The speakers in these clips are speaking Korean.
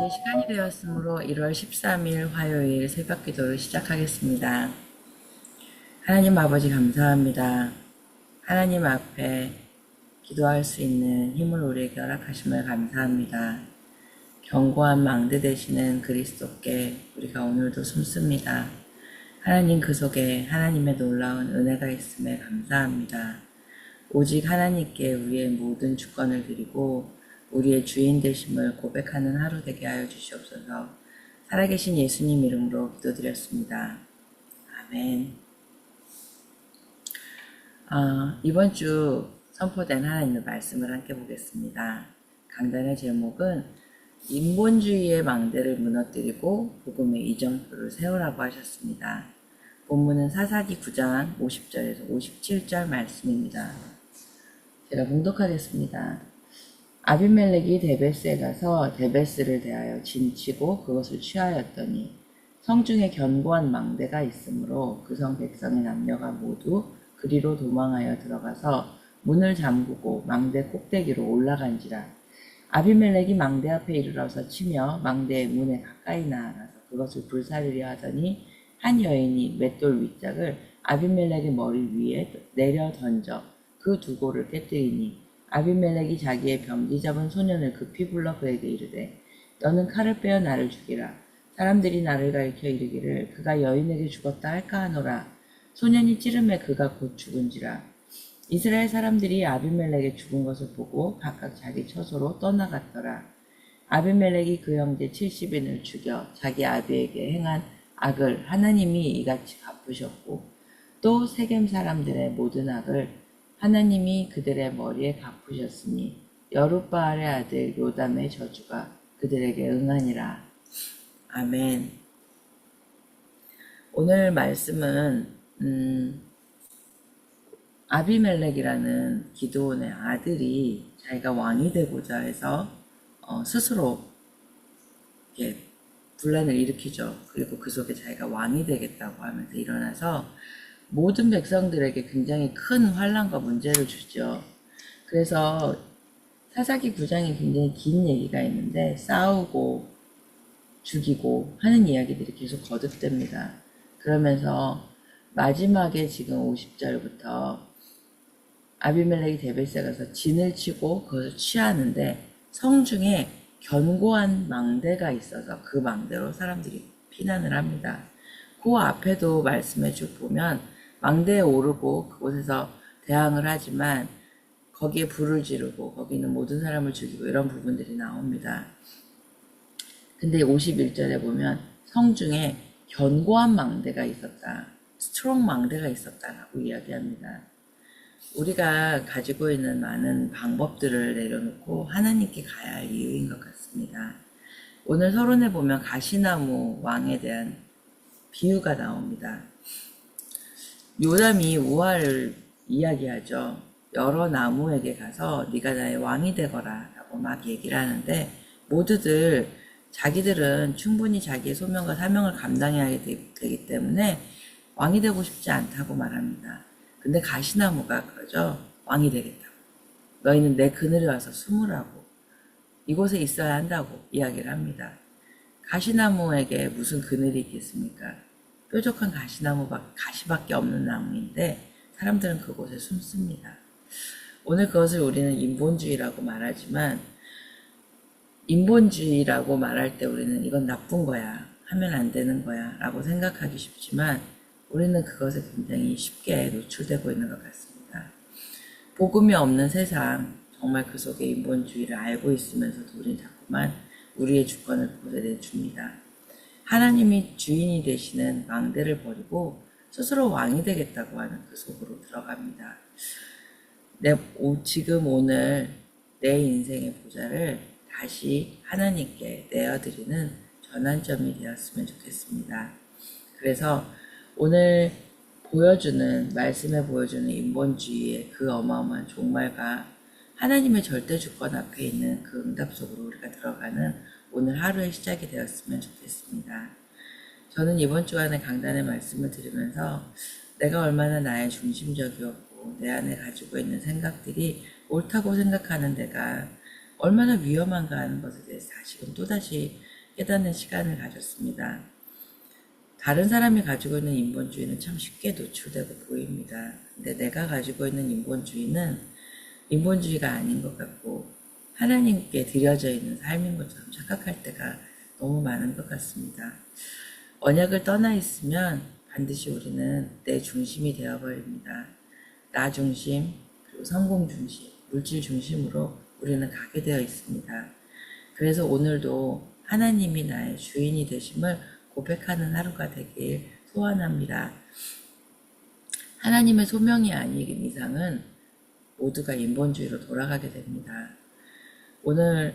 이제 시간이 되었으므로 1월 13일 화요일 새벽 기도를 시작하겠습니다. 하나님 아버지 감사합니다. 하나님 앞에 기도할 수 있는 힘을 우리에게 허락하심을 감사합니다. 견고한 망대 되시는 그리스도께 우리가 오늘도 숨습니다. 하나님 그 속에 하나님의 놀라운 은혜가 있음에 감사합니다. 오직 하나님께 우리의 모든 주권을 드리고 우리의 주인 되심을 고백하는 하루 되게 하여 주시옵소서. 살아계신 예수님 이름으로 기도드렸습니다. 아멘. 이번 주 선포된 하나님의 말씀을 함께 보겠습니다. 강단의 제목은 인본주의의 망대를 무너뜨리고 복음의 이정표를 세우라고 하셨습니다. 본문은 사사기 9장 50절에서 57절 말씀입니다. 제가 봉독하겠습니다. 아비멜렉이 데베스에 가서 데베스를 대하여 진치고 그것을 취하였더니 성중에 견고한 망대가 있으므로 그 성 백성의 남녀가 모두 그리로 도망하여 들어가서 문을 잠그고 망대 꼭대기로 올라간지라. 아비멜렉이 망대 앞에 이르러서 치며 망대의 문에 가까이 나아가서 그것을 불사르려 하더니 한 여인이 맷돌 윗짝을 아비멜렉의 머리 위에 내려 던져 그 두고를 깨뜨리니 아비멜렉이 자기의 병기 잡은 소년을 급히 불러 그에게 이르되 너는 칼을 빼어 나를 죽이라. 사람들이 나를 가리켜 이르기를 그가 여인에게 죽었다 할까 하노라. 소년이 찌름에 그가 곧 죽은지라. 이스라엘 사람들이 아비멜렉의 죽은 것을 보고 각각 자기 처소로 떠나갔더라. 아비멜렉이 그 형제 70인을 죽여 자기 아비에게 행한 악을 하나님이 이같이 갚으셨고 또 세겜 사람들의 모든 악을 하나님이 그들의 머리에 갚으셨으니 여룻바알의 아들 요담의 저주가 그들에게 응하니라. 아멘. 오늘 말씀은 아비멜렉이라는 기드온의 아들이 자기가 왕이 되고자 해서 스스로 이렇게 분란을 일으키죠. 그리고 그 속에 자기가 왕이 되겠다고 하면서 일어나서 모든 백성들에게 굉장히 큰 환난과 문제를 주죠. 그래서 사사기 9장에 굉장히 긴 얘기가 있는데 싸우고 죽이고 하는 이야기들이 계속 거듭됩니다. 그러면서 마지막에 지금 50절부터 아비멜렉이 데베스에 가서 진을 치고 그것을 취하는데 성중에 견고한 망대가 있어서 그 망대로 사람들이 피난을 합니다. 그 앞에도 말씀해 쭉 보면 망대에 오르고 그곳에서 대항을 하지만 거기에 불을 지르고 거기 있는 모든 사람을 죽이고 이런 부분들이 나옵니다. 근데 51절에 보면 성중에 견고한 망대가 있었다. 스트롱 망대가 있었다라고 이야기합니다. 우리가 가지고 있는 많은 방법들을 내려놓고 하나님께 가야 할 이유인 것 같습니다. 오늘 서론에 보면 가시나무 왕에 대한 비유가 나옵니다. 요담이 우화를 이야기하죠. 여러 나무에게 가서 네가 나의 왕이 되거라 라고 막 얘기를 하는데 모두들 자기들은 충분히 자기의 소명과 사명을 감당해야 되기 때문에 왕이 되고 싶지 않다고 말합니다. 근데 가시나무가 그러죠. 왕이 되겠다고. 너희는 내 그늘에 와서 숨으라고. 이곳에 있어야 한다고 이야기를 합니다. 가시나무에게 무슨 그늘이 있겠습니까? 뾰족한 가시밖에 없는 나무인데 사람들은 그곳에 숨습니다. 오늘 그것을 우리는 인본주의라고 말하지만 인본주의라고 말할 때 우리는 이건 나쁜 거야. 하면 안 되는 거야. 라고 생각하기 쉽지만 우리는 그것에 굉장히 쉽게 노출되고 있는 것 같습니다. 복음이 없는 세상, 정말 그 속에 인본주의를 알고 있으면서도 우리는 자꾸만 우리의 주권을 고대해 줍니다. 하나님이 주인이 되시는 망대를 버리고 스스로 왕이 되겠다고 하는 그 속으로 들어갑니다. 지금 오늘 내 인생의 보좌를 다시 하나님께 내어드리는 전환점이 되었으면 좋겠습니다. 그래서 오늘 말씀에 보여주는 인본주의의 그 어마어마한 종말과 하나님의 절대 주권 앞에 있는 그 응답 속으로 우리가 들어가는 오늘 하루의 시작이 되었으면 좋겠습니다. 저는 이번 주간에 강단의 말씀을 들으면서 내가 얼마나 나의 중심적이었고 내 안에 가지고 있는 생각들이 옳다고 생각하는 내가 얼마나 위험한가 하는 것에 대해서 다시금 또다시 깨닫는 시간을 가졌습니다. 다른 사람이 가지고 있는 인본주의는 참 쉽게 노출되고 보입니다. 근데 내가 가지고 있는 인본주의는 인본주의가 아닌 것 같고 하나님께 드려져 있는 삶인 것처럼 착각할 때가 너무 많은 것 같습니다. 언약을 떠나 있으면 반드시 우리는 내 중심이 되어버립니다. 나 중심, 그리고 성공 중심, 물질 중심으로 우리는 가게 되어 있습니다. 그래서 오늘도 하나님이 나의 주인이 되심을 고백하는 하루가 되길 소원합니다. 하나님의 소명이 아닌 이상은 모두가 인본주의로 돌아가게 됩니다. 오늘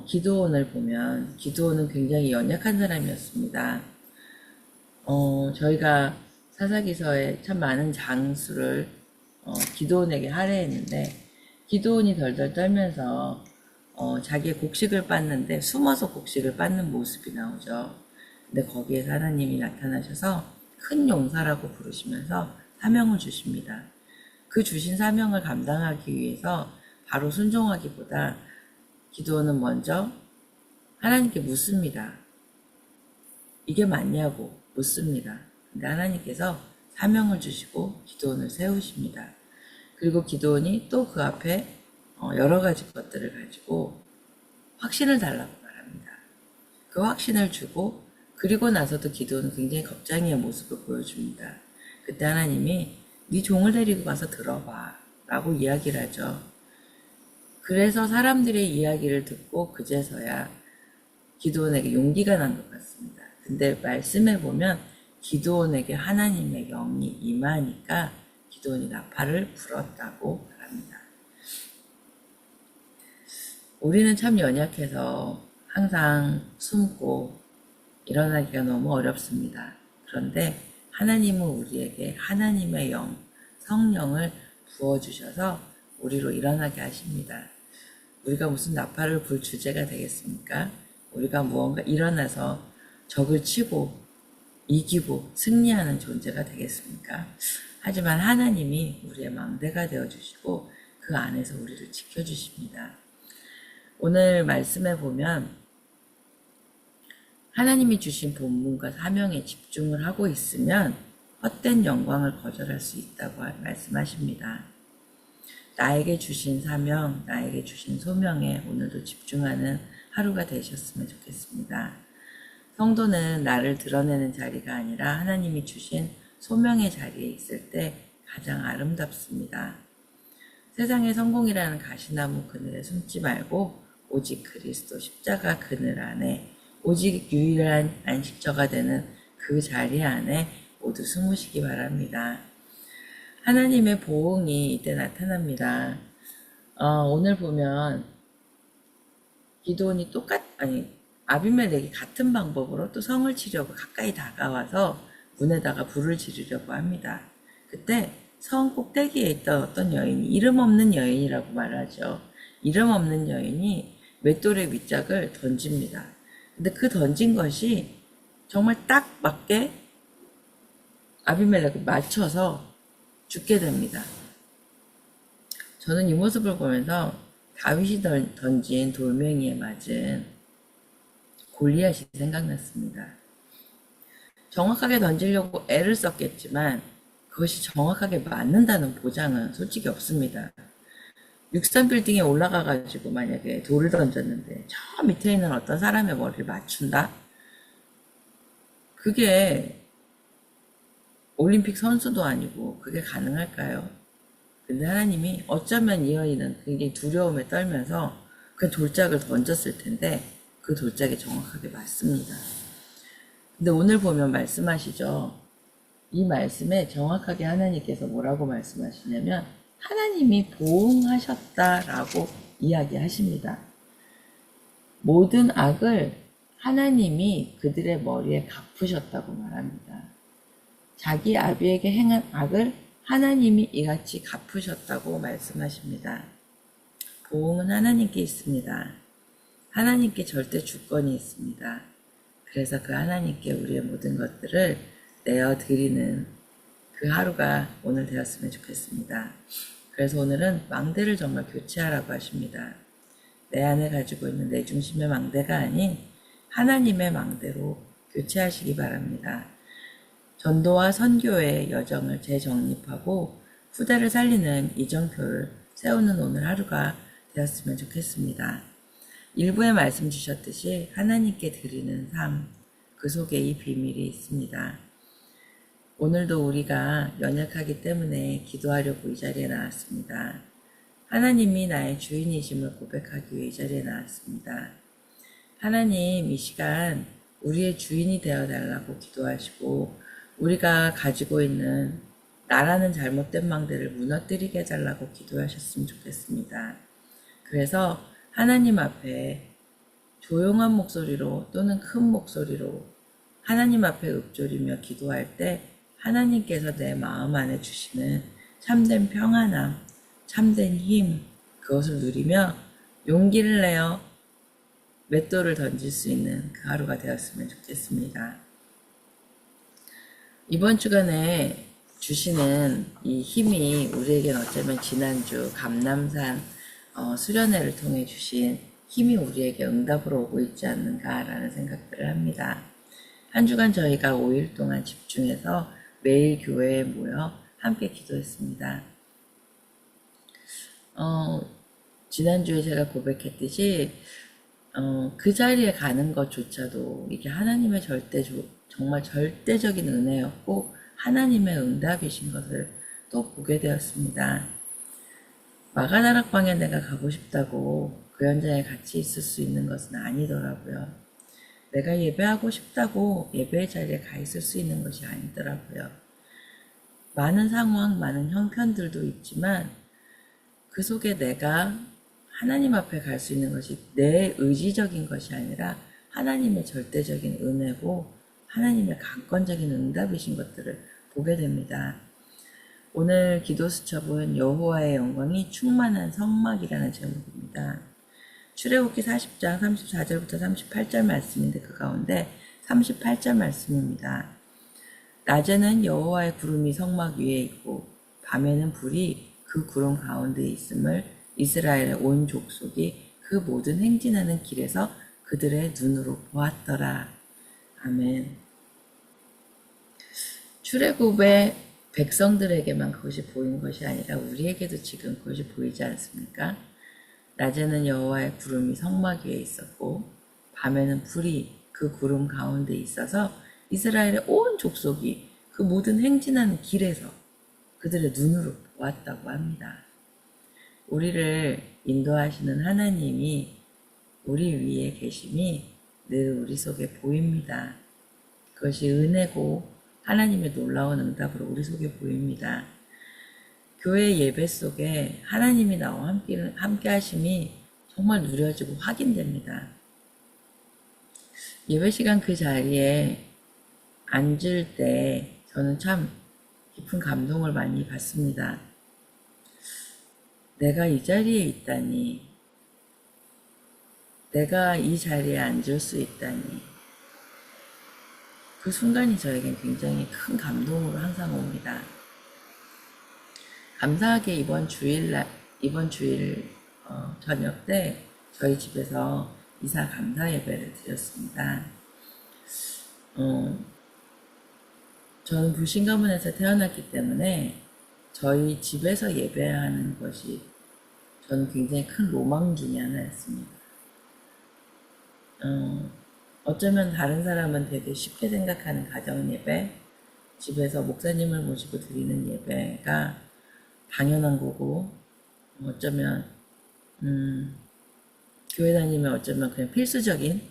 기드온을 보면 기드온은 굉장히 연약한 사람이었습니다. 저희가 사사기서에 참 많은 장수를 기드온에게 할애했는데 기드온이 덜덜 떨면서 자기의 곡식을 빻는데 숨어서 곡식을 빻는 모습이 나오죠. 근데 거기에서 하나님이 나타나셔서 큰 용사라고 부르시면서 사명을 주십니다. 그 주신 사명을 감당하기 위해서 바로 순종하기보다 기드온은 먼저 하나님께 묻습니다. 이게 맞냐고 묻습니다. 근데 하나님께서 사명을 주시고 기드온을 세우십니다. 그리고 기드온이 또 그 앞에 여러 가지 것들을 가지고 확신을 달라고 말합니다. 그 확신을 주고 그리고 나서도 기드온은 굉장히 겁쟁이의 모습을 보여줍니다. 그때 하나님이 네 종을 데리고 가서 들어봐 라고 이야기를 하죠. 그래서 사람들의 이야기를 듣고 그제서야 기드온에게 용기가 난 것 같습니다. 근데 말씀해 보면 기드온에게 하나님의 영이 임하니까 기드온이 나팔을 불었다고 말합니다. 우리는 참 연약해서 항상 숨고 일어나기가 너무 어렵습니다. 그런데 하나님은 우리에게 하나님의 영, 성령을 부어주셔서 우리로 일어나게 하십니다. 우리가 무슨 나팔을 불 주제가 되겠습니까? 우리가 무언가 일어나서 적을 치고 이기고 승리하는 존재가 되겠습니까? 하지만 하나님이 우리의 망대가 되어주시고 그 안에서 우리를 지켜주십니다. 오늘 말씀에 보면 하나님이 주신 본문과 사명에 집중을 하고 있으면 헛된 영광을 거절할 수 있다고 말씀하십니다. 나에게 주신 사명, 나에게 주신 소명에 오늘도 집중하는 하루가 되셨으면 좋겠습니다. 성도는 나를 드러내는 자리가 아니라 하나님이 주신 소명의 자리에 있을 때 가장 아름답습니다. 세상의 성공이라는 가시나무 그늘에 숨지 말고 오직 그리스도 십자가 그늘 안에 오직 유일한 안식처가 되는 그 자리 안에 모두 숨으시기 바랍니다. 하나님의 보응이 이때 나타납니다. 오늘 보면 기드온이 아비멜렉이 같은 방법으로 또 성을 치려고 가까이 다가와서 문에다가 불을 지르려고 합니다. 그때 성 꼭대기에 있던 어떤 여인이 이름 없는 여인이라고 말하죠. 이름 없는 여인이 맷돌의 윗짝을 던집니다. 근데 그 던진 것이 정말 딱 맞게 아비멜렉을 맞춰서 죽게 됩니다. 저는 이 모습을 보면서 다윗이 던진 돌멩이에 맞은 골리앗이 생각났습니다. 정확하게 던지려고 애를 썼겠지만 그것이 정확하게 맞는다는 보장은 솔직히 없습니다. 63빌딩에 올라가가지고 만약에 돌을 던졌는데 저 밑에 있는 어떤 사람의 머리를 맞춘다? 그게 올림픽 선수도 아니고 그게 가능할까요? 근데 하나님이 어쩌면 이 여인은 굉장히 두려움에 떨면서 그 돌짝을 던졌을 텐데 그 돌짝이 정확하게 맞습니다. 근데 오늘 보면 말씀하시죠. 이 말씀에 정확하게 하나님께서 뭐라고 말씀하시냐면 하나님이 보응하셨다라고 이야기하십니다. 모든 악을 하나님이 그들의 머리에 갚으셨다고 말합니다. 자기 아비에게 행한 악을 하나님이 이같이 갚으셨다고 말씀하십니다. 보응은 하나님께 있습니다. 하나님께 절대 주권이 있습니다. 그래서 그 하나님께 우리의 모든 것들을 내어드리는 그 하루가 오늘 되었으면 좋겠습니다. 그래서 오늘은 망대를 정말 교체하라고 하십니다. 내 안에 가지고 있는 내 중심의 망대가 아닌 하나님의 망대로 교체하시기 바랍니다. 전도와 선교의 여정을 재정립하고 후대를 살리는 이정표를 세우는 오늘 하루가 되었으면 좋겠습니다. 일부에 말씀 주셨듯이 하나님께 드리는 삶, 그 속에 이 비밀이 있습니다. 오늘도 우리가 연약하기 때문에 기도하려고 이 자리에 나왔습니다. 하나님이 나의 주인이심을 고백하기 위해 이 자리에 나왔습니다. 하나님, 이 시간 우리의 주인이 되어달라고 기도하시고 우리가 가지고 있는 나라는 잘못된 망대를 무너뜨리게 해달라고 기도하셨으면 좋겠습니다. 그래서 하나님 앞에 조용한 목소리로 또는 큰 목소리로 하나님 앞에 읊조리며 기도할 때 하나님께서 내 마음 안에 주시는 참된 평안함, 참된 힘, 그것을 누리며 용기를 내어 맷돌을 던질 수 있는 그 하루가 되었으면 좋겠습니다. 이번 주간에 주시는 이 힘이 우리에겐 어쩌면 지난주 감남산 수련회를 통해 주신 힘이 우리에게 응답으로 오고 있지 않는가라는 생각들을 합니다. 한 주간 저희가 5일 동안 집중해서 매일 교회에 모여 함께 기도했습니다. 지난주에 제가 고백했듯이 그 자리에 가는 것조차도 이게 하나님의 정말 절대적인 은혜였고 하나님의 응답이신 것을 또 보게 되었습니다. 마가다락방에 내가 가고 싶다고 그 현장에 같이 있을 수 있는 것은 아니더라고요. 내가 예배하고 싶다고 예배의 자리에 가 있을 수 있는 것이 아니더라고요. 많은 상황, 많은 형편들도 있지만 그 속에 내가 하나님 앞에 갈 수 있는 것이 내 의지적인 것이 아니라 하나님의 절대적인 은혜고 하나님의 강권적인 응답이신 것들을 보게 됩니다. 오늘 기도 수첩은 여호와의 영광이 충만한 성막이라는 제목입니다. 출애굽기 40장 34절부터 38절 말씀인데 그 가운데 38절 말씀입니다. 낮에는 여호와의 구름이 성막 위에 있고 밤에는 불이 그 구름 가운데 있음을 이스라엘의 온 족속이 그 모든 행진하는 길에서 그들의 눈으로 보았더라. 아멘. 출애굽의 백성들에게만 그것이 보인 것이 아니라 우리에게도 지금 그것이 보이지 않습니까? 낮에는 여호와의 구름이 성막 위에 있었고 밤에는 불이 그 구름 가운데 있어서 이스라엘의 온 족속이 그 모든 행진하는 길에서 그들의 눈으로 보았다고 합니다. 우리를 인도하시는 하나님이 우리 위에 계심이 늘 우리 속에 보입니다. 그것이 은혜고 하나님의 놀라운 응답으로 우리 속에 보입니다. 교회 예배 속에 하나님이 나와 함께 하심이 정말 누려지고 확인됩니다. 예배 시간 그 자리에 앉을 때 저는 참 깊은 감동을 많이 받습니다. 내가 이 자리에 있다니, 내가 이 자리에 앉을 수 있다니, 그 순간이 저에겐 굉장히 큰 감동으로 항상 옵니다. 감사하게 이번 주일 저녁 때 저희 집에서 이사 감사 예배를 드렸습니다. 저는 불신 가문에서 태어났기 때문에 저희 집에서 예배하는 것이 저는 굉장히 큰 로망 중에 하나였습니다. 어쩌면 다른 사람은 되게 쉽게 생각하는 가정 예배, 집에서 목사님을 모시고 드리는 예배가 당연한 거고, 어쩌면 교회 다니면 어쩌면 그냥 필수적인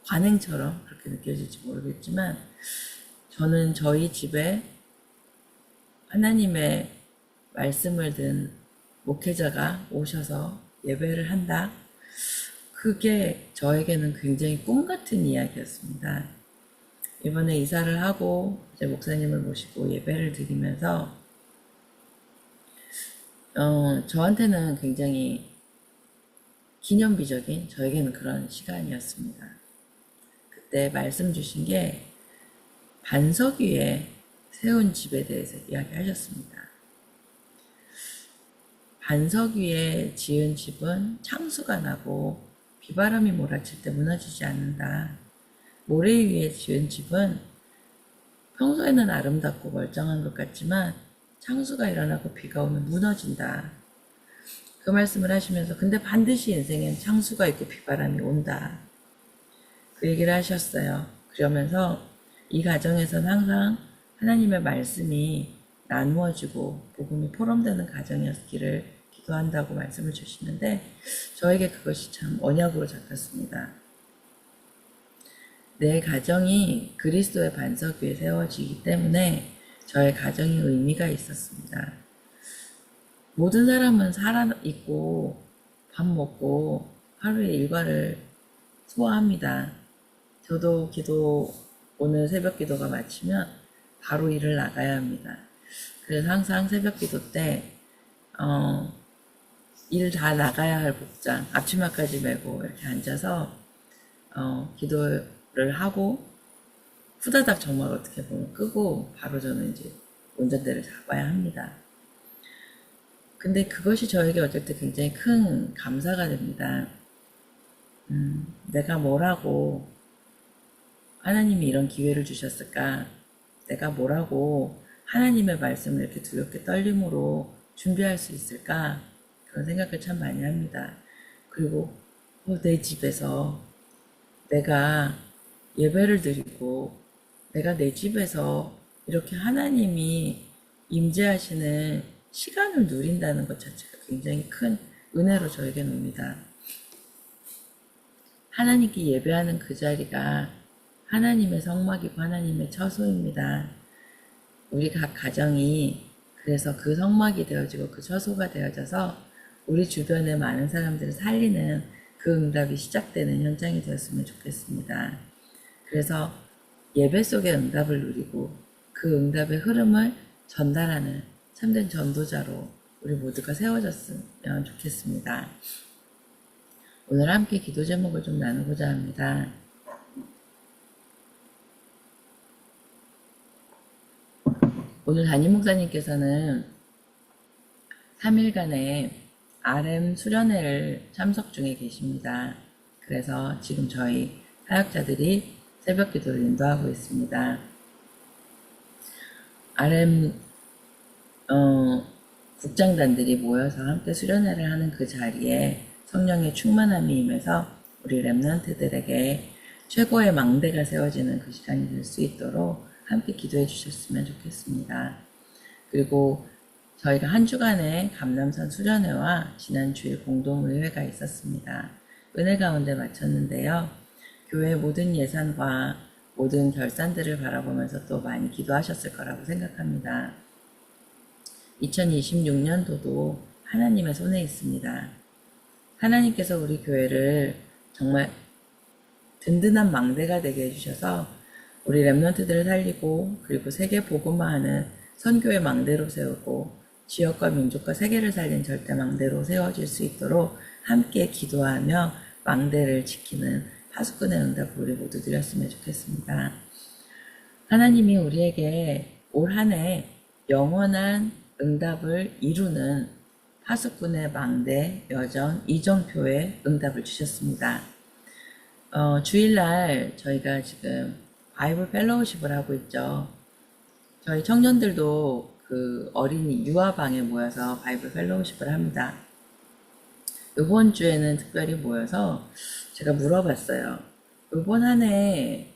관행처럼 그렇게 느껴질지 모르겠지만 저는 저희 집에 하나님의 말씀을 든 목회자가 오셔서 예배를 한다. 그게 저에게는 굉장히 꿈 같은 이야기였습니다. 이번에 이사를 하고 이제 목사님을 모시고 예배를 드리면서 저한테는 굉장히 기념비적인 저에게는 그런 시간이었습니다. 그때 말씀 주신 게 반석 위에 세운 집에 대해서 이야기하셨습니다. 반석 위에 지은 집은 창수가 나고 비바람이 몰아칠 때 무너지지 않는다. 모래 위에 지은 집은 평소에는 아름답고 멀쩡한 것 같지만 창수가 일어나고 비가 오면 무너진다. 그 말씀을 하시면서 근데 반드시 인생엔 창수가 있고 비바람이 온다. 그 얘기를 하셨어요. 그러면서 이 가정에서는 항상 하나님의 말씀이 나누어지고 복음이 포럼되는 가정이었기를 기도한다고 말씀을 주시는데 저에게 그것이 참 언약으로 잡혔습니다. 내 가정이 그리스도의 반석 위에 세워지기 때문에 저의 가정이 의미가 있었습니다. 모든 사람은 살아있고 밥 먹고 하루의 일과를 소화합니다. 저도 오늘 새벽 기도가 마치면 바로 일을 나가야 합니다. 그래서 항상 새벽 기도 때, 일 다 나가야 할 복장, 앞치마까지 메고 이렇게 앉아서, 기도를 하고, 후다닥 정말 어떻게 보면 끄고, 바로 저는 이제 운전대를 잡아야 합니다. 근데 그것이 저에게 어쩔 때 굉장히 큰 감사가 됩니다. 내가 뭐라고 하나님이 이런 기회를 주셨을까? 내가 뭐라고 하나님의 말씀을 이렇게 두렵게 떨림으로 준비할 수 있을까? 그런 생각을 참 많이 합니다. 그리고 내 집에서 내가 예배를 드리고 내가 내 집에서 이렇게 하나님이 임재하시는 시간을 누린다는 것 자체가 굉장히 큰 은혜로 저에게는 옵니다. 하나님께 예배하는 그 자리가 하나님의 성막이고 하나님의 처소입니다. 우리 각 가정이 그래서 그 성막이 되어지고 그 처소가 되어져서 우리 주변의 많은 사람들을 살리는 그 응답이 시작되는 현장이 되었으면 좋겠습니다. 그래서 예배 속의 응답을 누리고 그 응답의 흐름을 전달하는 참된 전도자로 우리 모두가 세워졌으면 좋겠습니다. 오늘 함께 기도 제목을 좀 나누고자 합니다. 오늘 담임 목사님께서는 3일간의 RM 수련회를 참석 중에 계십니다. 그래서 지금 저희 사역자들이 새벽 기도를 인도하고 있습니다. RM 국장단들이 모여서 함께 수련회를 하는 그 자리에 성령의 충만함이 임해서 우리 렘넌트들에게 최고의 망대가 세워지는 그 시간이 될 수 있도록 함께 기도해 주셨으면 좋겠습니다. 그리고 저희가 한 주간의 감남선 수련회와 지난 주일 공동의회가 있었습니다. 은혜 가운데 마쳤는데요. 교회 모든 예산과 모든 결산들을 바라보면서 또 많이 기도하셨을 거라고 생각합니다. 2026년도도 하나님의 손에 있습니다. 하나님께서 우리 교회를 정말 든든한 망대가 되게 해주셔서 우리 렘넌트들을 살리고 그리고 세계 복음화하는 선교의 망대로 세우고 지역과 민족과 세계를 살린 절대 망대로 세워질 수 있도록 함께 기도하며 망대를 지키는 파수꾼의 응답을 우리 모두 드렸으면 좋겠습니다. 하나님이 우리에게 올 한 해 영원한 응답을 이루는 파수꾼의 망대 여정 이정표의 응답을 주셨습니다. 주일날 저희가 지금 바이블 펠로우십을 하고 있죠. 저희 청년들도 그 어린이 유아방에 모여서 바이블 펠로우십을 합니다. 이번 주에는 특별히 모여서 제가 물어봤어요. 이번 한 해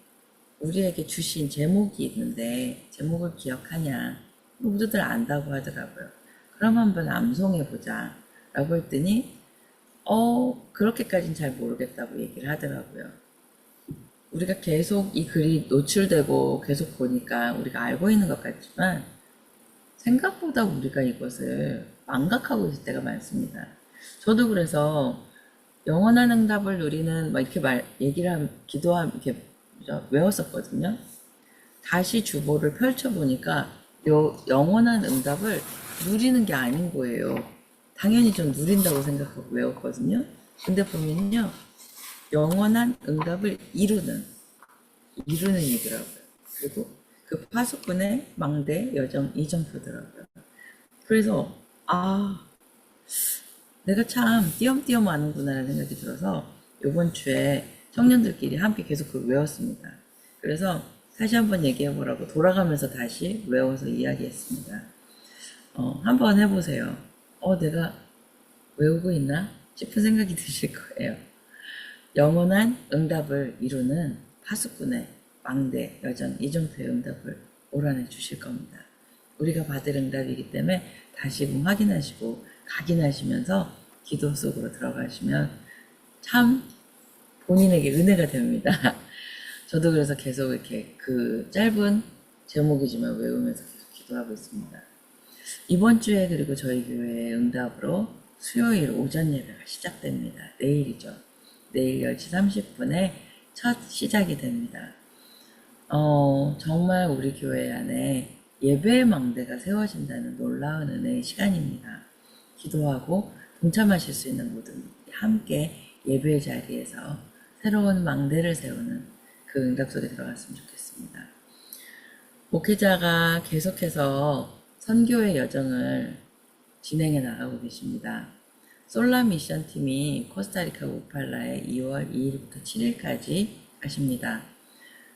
우리에게 주신 제목이 있는데 제목을 기억하냐? 모두들 안다고 하더라고요. 그럼 한번 암송해보자 라고 했더니 그렇게까지는 잘 모르겠다고 얘기를 하더라고요. 우리가 계속 이 글이 노출되고 계속 보니까 우리가 알고 있는 것 같지만 생각보다 우리가 이것을 망각하고 있을 때가 많습니다. 저도 그래서 영원한 응답을 누리는 막 이렇게 얘기를 이렇게 외웠었거든요. 다시 주보를 펼쳐보니까 영원한 응답을 누리는 게 아닌 거예요. 당연히 좀 누린다고 생각하고 외웠거든요. 근데 보면요, 영원한 응답을 이루는 얘기더라고요. 그리고 그 파수꾼의 망대 여정 이정표더라고요. 그래서 내가 참 띄엄띄엄 아는구나라는 생각이 들어서 이번 주에 청년들끼리 함께 계속 그걸 외웠습니다. 그래서 다시 한번 얘기해보라고 돌아가면서 다시 외워서 이야기했습니다. 한번 해보세요. 내가 외우고 있나? 싶은 생각이 드실 거예요. 영원한 응답을 이루는 파수꾼의 망대 여정 이정표의 응답을 몰아내 주실 겁니다. 우리가 받을 응답이기 때문에 다시금 확인하시고 각인하시면서 기도 속으로 들어가시면 참 본인에게 은혜가 됩니다. 저도 그래서 계속 이렇게 그 짧은 제목이지만 외우면서 계속 기도하고 있습니다. 이번 주에 그리고 저희 교회의 응답으로 수요일 오전 예배가 시작됩니다. 내일이죠. 내일 10시 30분에 첫 시작이 됩니다. 정말 우리 교회 안에 예배의 망대가 세워진다는 놀라운 은혜의 시간입니다. 기도하고 동참하실 수 있는 모든 분들이 함께 예배의 자리에서 새로운 망대를 세우는 그 응답 속에 들어갔으면 좋겠습니다. 목회자가 계속해서 선교의 여정을 진행해 나가고 계십니다. 솔라 미션 팀이 코스타리카 우팔라에 2월 2일부터 7일까지 가십니다.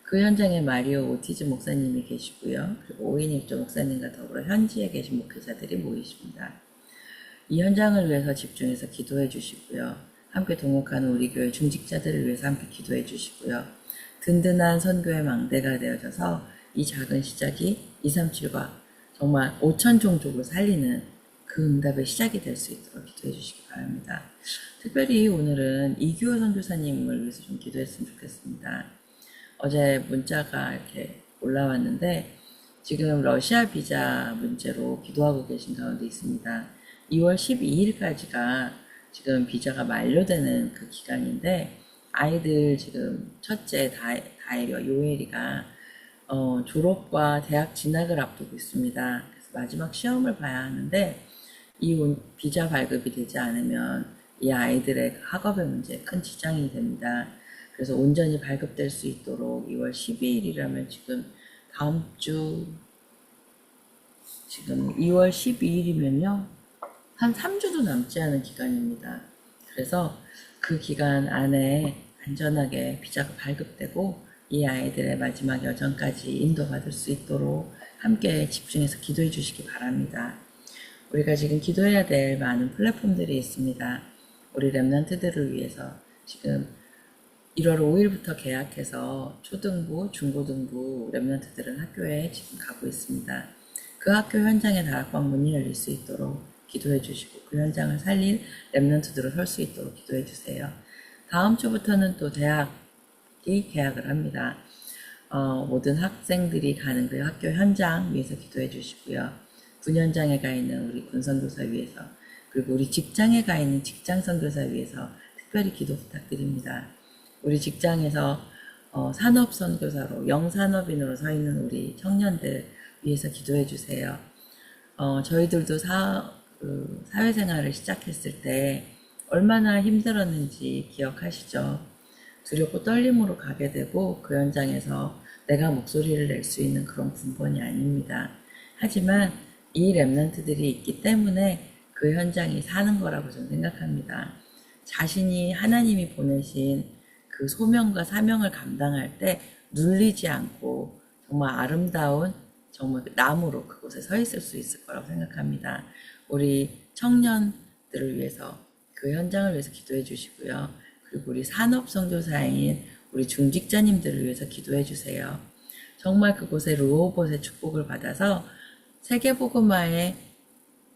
그 현장에 마리오 오티즈 목사님이 계시고요. 그리고 오인일조 목사님과 더불어 현지에 계신 목회자들이 모이십니다. 이 현장을 위해서 집중해서 기도해 주시고요. 함께 동역하는 우리 교회 중직자들을 위해서 함께 기도해 주시고요. 든든한 선교의 망대가 되어져서 이 작은 시작이 237과 정말 5천 종족을 살리는 그 응답의 시작이 될 수 있도록 기도해 주시기 바랍니다. 특별히 오늘은 이규호 선교사님을 위해서 좀 기도했으면 좋겠습니다. 어제 문자가 이렇게 올라왔는데 지금 러시아 비자 문제로 기도하고 계신 가운데 있습니다. 2월 12일까지가 지금 비자가 만료되는 그 기간인데 아이들 지금 첫째 다혜와 요엘이가 졸업과 대학 진학을 앞두고 있습니다. 그래서 마지막 시험을 봐야 하는데 이 비자 발급이 되지 않으면 이 아이들의 학업의 문제에 큰 지장이 됩니다. 그래서 온전히 발급될 수 있도록 2월 12일이라면 지금 다음 주 지금 2월 12일이면요 한 3주도 남지 않은 기간입니다. 그래서 그 기간 안에 안전하게 비자가 발급되고 이 아이들의 마지막 여정까지 인도받을 수 있도록 함께 집중해서 기도해 주시기 바랍니다. 우리가 지금 기도해야 될 많은 플랫폼들이 있습니다. 우리 랩런트들을 위해서 지금 1월 5일부터 계약해서 초등부, 중고등부 랩런트들은 학교에 지금 가고 있습니다. 그 학교 현장에 다락방 문이 열릴 수 있도록 기도해 주시고 그 현장을 살릴 랩런트들을 설 수 있도록 기도해 주세요. 다음 주부터는 또 대학이 개학을 합니다. 모든 학생들이 가는 그 학교 현장 위해서 기도해 주시고요. 군 현장에 가 있는 우리 군 선교사 위해서 그리고 우리 직장에 가 있는 직장 선교사 위해서 특별히 기도 부탁드립니다. 우리 직장에서 산업 선교사로 영산업인으로 서 있는 우리 청년들 위해서 기도해 주세요. 저희들도 사회생활을 시작했을 때 얼마나 힘들었는지 기억하시죠? 두렵고 떨림으로 가게 되고 그 현장에서 내가 목소리를 낼 수 있는 그런 군번이 아닙니다. 하지만 이 랩런트들이 있기 때문에 그 현장이 사는 거라고 저는 생각합니다. 자신이 하나님이 보내신 그 소명과 사명을 감당할 때 눌리지 않고 정말 아름다운 정말 나무로 그곳에 서 있을 수 있을 거라고 생각합니다. 우리 청년들을 위해서 그 현장을 위해서 기도해 주시고요. 그리고 우리 산업 선교사인 우리 중직자님들을 위해서 기도해 주세요. 정말 그곳에 르호봇의 축복을 받아서 세계복음화의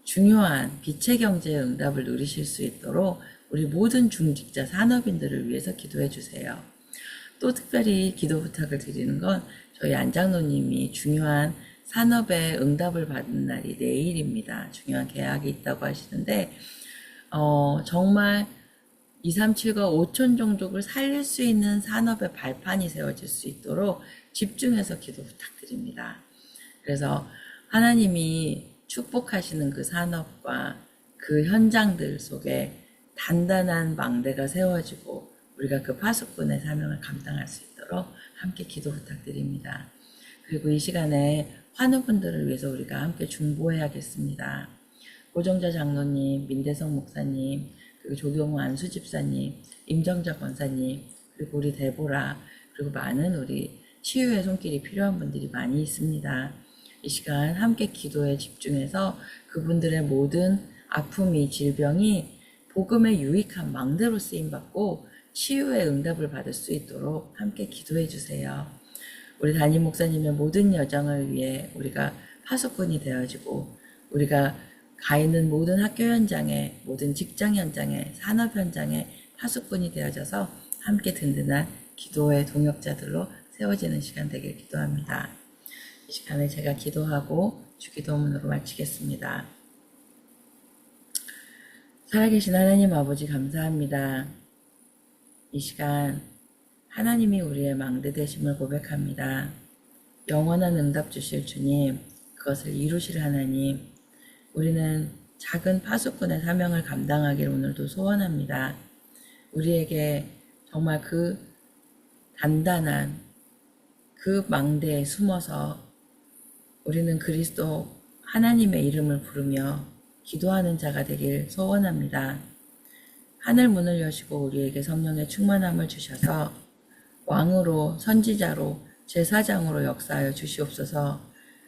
중요한 빛의 경제의 응답을 누리실 수 있도록 우리 모든 중직자 산업인들을 위해서 기도해 주세요. 또 특별히 기도 부탁을 드리는 건 저희 안장로님이 중요한 산업의 응답을 받는 날이 내일입니다. 중요한 계약이 있다고 하시는데 정말 237과 5천 종족을 살릴 수 있는 산업의 발판이 세워질 수 있도록 집중해서 기도 부탁드립니다. 그래서 하나님이 축복하시는 그 산업과 그 현장들 속에 단단한 망대가 세워지고 우리가 그 파수꾼의 사명을 감당할 수 있도록 함께 기도 부탁드립니다. 그리고 이 시간에 환우분들을 위해서 우리가 함께 중보해야겠습니다. 고정자 장로님, 민대성 목사님, 그리고 조경호 안수 집사님, 임정자 권사님, 그리고 우리 데보라, 그리고 많은 우리 치유의 손길이 필요한 분들이 많이 있습니다. 이 시간 함께 기도에 집중해서 그분들의 모든 아픔이, 질병이 복음의 유익한 망대로 쓰임받고 치유의 응답을 받을 수 있도록 함께 기도해 주세요. 우리 담임 목사님의 모든 여정을 위해 우리가 파수꾼이 되어지고 우리가 가 있는 모든 학교 현장에, 모든 직장 현장에, 산업 현장에 파수꾼이 되어져서 함께 든든한 기도의 동역자들로 세워지는 시간 되길 기도합니다. 이 시간에 제가 기도하고 주기도문으로 마치겠습니다. 살아계신 하나님 아버지 감사합니다. 이 시간 하나님이 우리의 망대 되심을 고백합니다. 영원한 응답 주실 주님, 그것을 이루실 하나님, 우리는 작은 파수꾼의 사명을 감당하길 오늘도 소원합니다. 우리에게 정말 그 단단한 그 망대에 숨어서 우리는 그리스도 하나님의 이름을 부르며 기도하는 자가 되길 소원합니다. 하늘 문을 여시고 우리에게 성령의 충만함을 주셔서 왕으로, 선지자로, 제사장으로 역사하여 주시옵소서.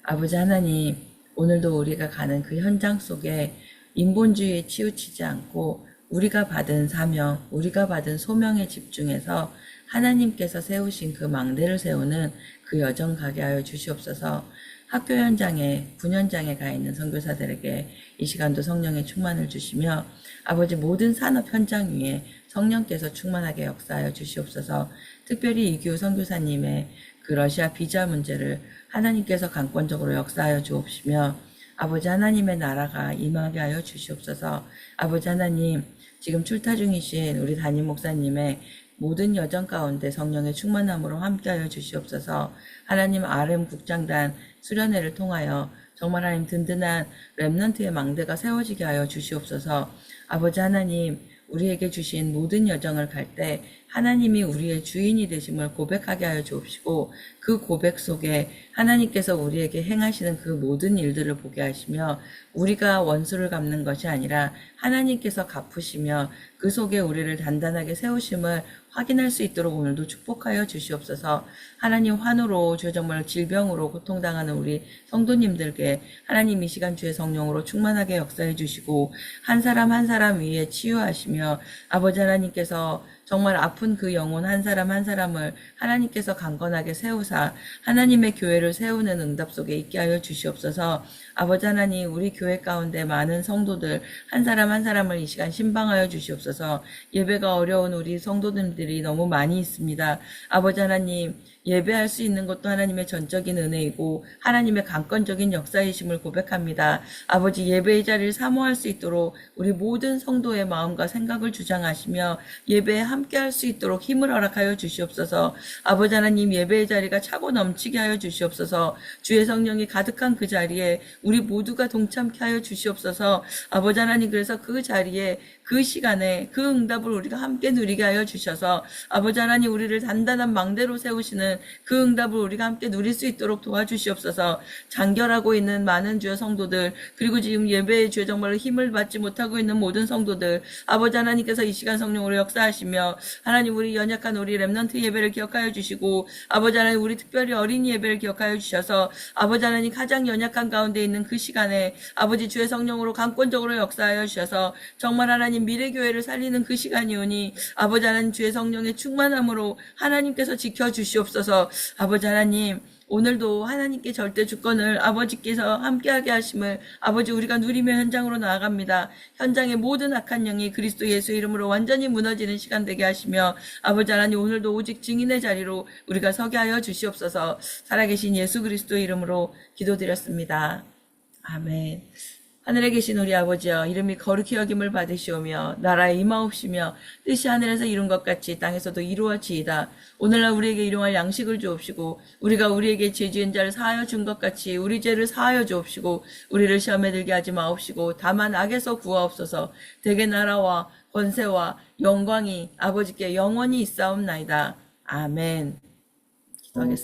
아버지 하나님, 오늘도 우리가 가는 그 현장 속에 인본주의에 치우치지 않고 우리가 받은 사명, 우리가 받은 소명에 집중해서 하나님께서 세우신 그 망대를 세우는 그 여정 가게 하여 주시옵소서. 학교 현장에, 분현장에 가 있는 선교사들에게 이 시간도 성령의 충만을 주시며 아버지 모든 산업 현장 위에 성령께서 충만하게 역사하여 주시옵소서. 특별히 이규 선교사님의 그 러시아 비자 문제를 하나님께서 강권적으로 역사하여 주옵시며 아버지 하나님의 나라가 임하게 하여 주시옵소서. 아버지 하나님, 지금 출타 중이신 우리 담임 목사님의 모든 여정 가운데 성령의 충만함으로 함께하여 주시옵소서. 하나님 RM 국장단 수련회를 통하여 정말 하나님 든든한 렘넌트의 망대가 세워지게 하여 주시옵소서. 아버지 하나님, 우리에게 주신 모든 여정을 갈 때 하나님이 우리의 주인이 되심을 고백하게 하여 주옵시고 그 고백 속에 하나님께서 우리에게 행하시는 그 모든 일들을 보게 하시며 우리가 원수를 갚는 것이 아니라 하나님께서 갚으시며 그 속에 우리를 단단하게 세우심을 확인할 수 있도록 오늘도 축복하여 주시옵소서. 하나님 환우로 주 정말 질병으로 고통당하는 우리 성도님들께 하나님 이 시간 주의 성령으로 충만하게 역사해 주시고 한 사람 한 사람 위에 치유하시며 아버지 하나님께서 정말 아픈 그 영혼 한 사람 한 사람을 하나님께서 강건하게 세우사 하나님의 교회를 세우는 응답 속에 있게 하여 주시옵소서. 아버지 하나님, 우리 교회 가운데 많은 성도들 한 사람 한 사람을 이 시간 신방하여 주시옵소서. 예배가 어려운 우리 성도들이 너무 많이 있습니다. 아버지 하나님, 예배할 수 있는 것도 하나님의 전적인 은혜이고 하나님의 강권적인 역사이심을 고백합니다. 아버지, 예배의 자리를 사모할 수 있도록 우리 모든 성도의 마음과 생각을 주장하시며 예배에 함께할 수 있도록 힘을 허락하여 주시옵소서. 아버지 하나님, 예배의 자리가 차고 넘치게 하여 주시옵소서. 주의 성령이 가득한 그 자리에 우리 모두가 동참케 하여 주시옵소서. 아버지 하나님, 그래서 그 자리에 그 시간에 그 응답을 우리가 함께 누리게 하여 주셔서 아버지 하나님, 우리를 단단한 망대로 세우시는 그 응답을 우리가 함께 누릴 수 있도록 도와주시옵소서. 장결하고 있는 많은 주의 성도들, 그리고 지금 예배의 주의 정말로 힘을 받지 못하고 있는 모든 성도들, 아버지 하나님께서 이 시간 성령으로 역사하시며 하나님, 우리 연약한 우리 렘넌트 예배를 기억하여 주시고 아버지 하나님, 우리 특별히 어린이 예배를 기억하여 주셔서 아버지 하나님, 가장 연약한 가운데 있는 그 시간에 아버지 주의 성령으로 강권적으로 역사하여 주셔서 정말 하나님 미래교회를 살리는 그 시간이 오니 아버지 하나님, 주의 성령의 충만함으로 하나님께서 지켜주시옵소서. 아버지 하나님, 오늘도 하나님께 절대 주권을 아버지께서 함께하게 하심을 아버지 우리가 누리며 현장으로 나아갑니다. 현장의 모든 악한 영이 그리스도 예수 이름으로 완전히 무너지는 시간 되게 하시며 아버지 하나님, 오늘도 오직 증인의 자리로 우리가 서게 하여 주시옵소서. 살아계신 예수 그리스도 이름으로 기도드렸습니다. 아멘. 하늘에 계신 우리 아버지여, 이름이 거룩히 여김을 받으시오며 나라에 임하옵시며 뜻이 하늘에서 이룬 것 같이 땅에서도 이루어지이다. 오늘날 우리에게 일용할 양식을 주옵시고 우리가 우리에게 죄 지은 자를 사하여 준 것 같이 우리 죄를 사하여 주옵시고 우리를 시험에 들게 하지 마옵시고 다만 악에서 구하옵소서. 대개 나라와 권세와 영광이 아버지께 영원히 있사옵나이다. 아멘. 기도하겠습니다.